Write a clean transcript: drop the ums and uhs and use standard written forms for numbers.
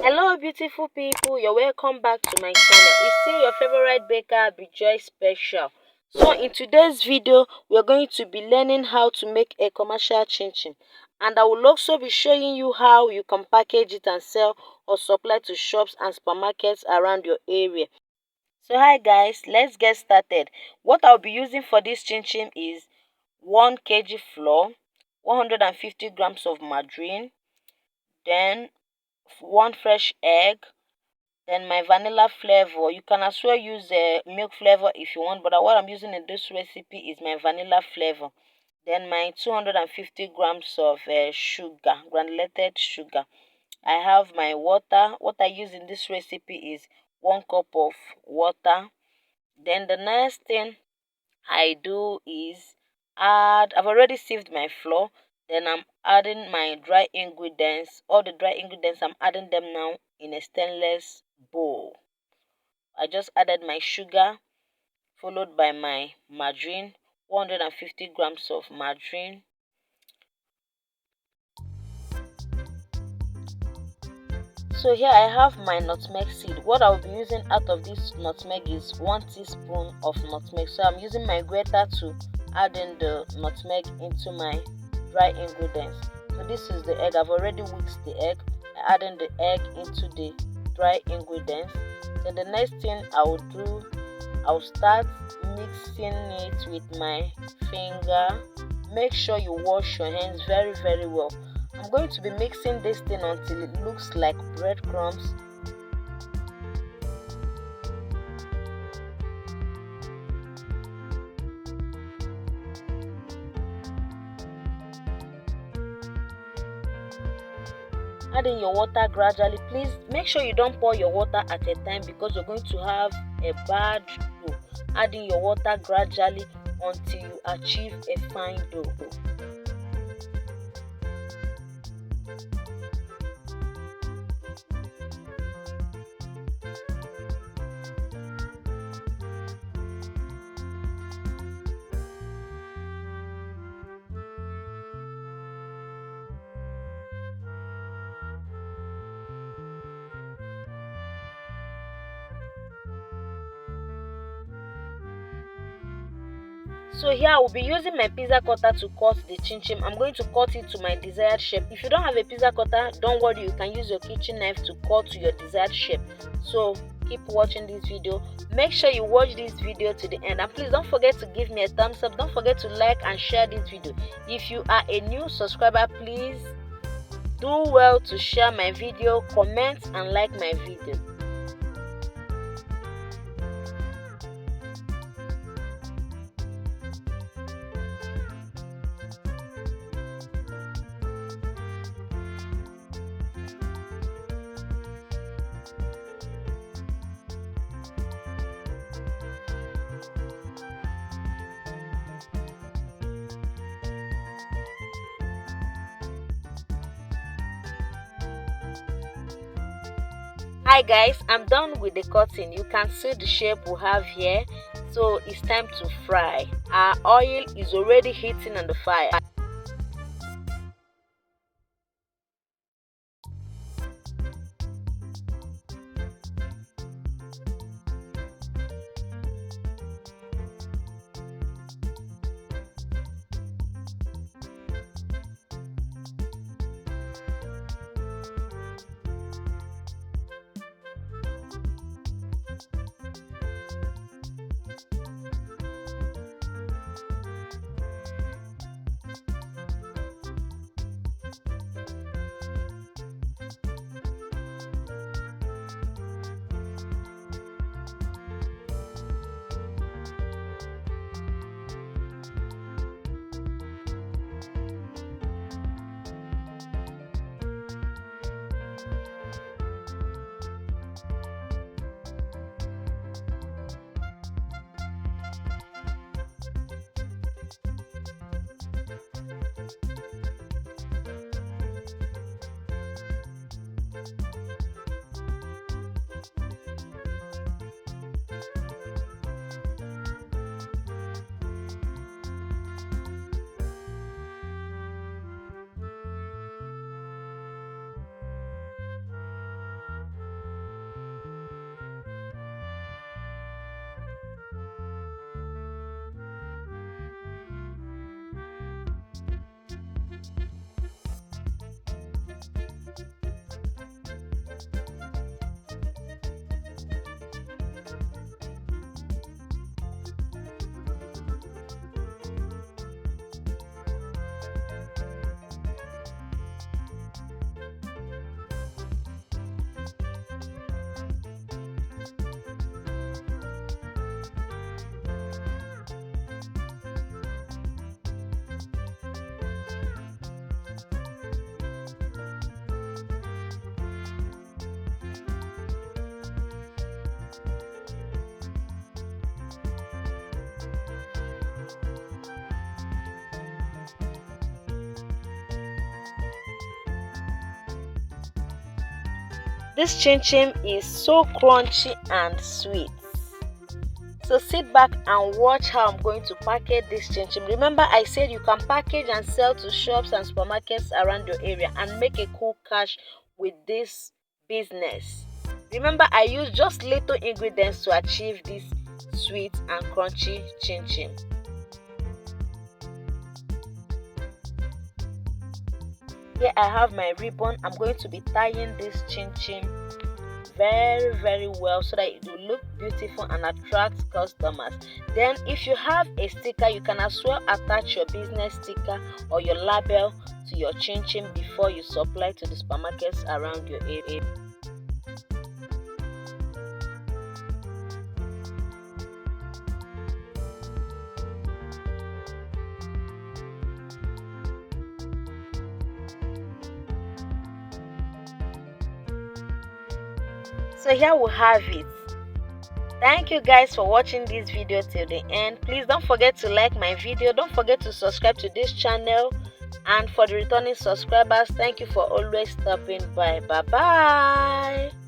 Hello beautiful people, you're welcome back to my channel. It's still your favorite baker, Joy Special. So in today's video, we're going to be learning how to make a commercial chin-chin, and I will also be showing you how you can package it and sell or supply to shops and supermarkets around your area. So hi guys, let's get started. What I'll be using for this chin-chin is 1 kg flour, 150 grams of margarine, then 1 fresh egg, then my vanilla flavor. You can as well use milk flavor if you want, but what I'm using in this recipe is my vanilla flavor. Then my 250 grams of sugar, granulated sugar. I have my water. What I use in this recipe is 1 cup of water. Then the next thing I do is I've already sieved my flour. Then I'm adding my dry ingredients. All the dry ingredients, I'm adding them now in a stainless bowl. I just added my sugar, followed by my margarine, 150 grams of margarine. So here I have my nutmeg seed. What I'll be using out of this nutmeg is 1 teaspoon of nutmeg. So I'm using my grater to add in the nutmeg into my dry ingredients. So this is the egg. I've already whisked the egg. I add in the egg into the dry ingredients. Then the next thing I will do, I'll start mixing it with my finger. Make sure you wash your hands very well. I'm going to be mixing this thing until it looks like breadcrumbs. Add in your water gradually. Please make sure you don't pour your water at a time because you're going to have a bad dough. Add in your water gradually until you achieve a fine dough. So here I will be using my pizza cutter to cut the chin-chin. I'm going to cut it to my desired shape. If you don't have a pizza cutter, don't worry, you can use your kitchen knife to cut to your desired shape. So keep watching this video. Make sure you watch this video to the end, and please don't forget to give me a thumbs up. Don't forget to like and share this video. If you are a new subscriber, please do well to share my video, comment and like my video. Hi guys, I'm done with the cutting. You can see the shape we have here. So it's time to fry. Our oil is already heating on the fire. This chin chin is so crunchy and sweet. So sit back and watch how I'm going to package this chin chin. Remember, I said you can package and sell to shops and supermarkets around your area and make a cool cash with this business. Remember, I used just little ingredients to achieve this sweet and crunchy chin chin. Here I have my ribbon. I'm going to be tying this chin chin very well so that it will look beautiful and attract customers. Then if you have a sticker, you can as well attach your business sticker or your label to your chin chin before you supply to the supermarkets around your area. So here we have it. Thank you guys for watching this video till the end. Please don't forget to like my video. Don't forget to subscribe to this channel. And for the returning subscribers, thank you for always stopping by. Bye bye.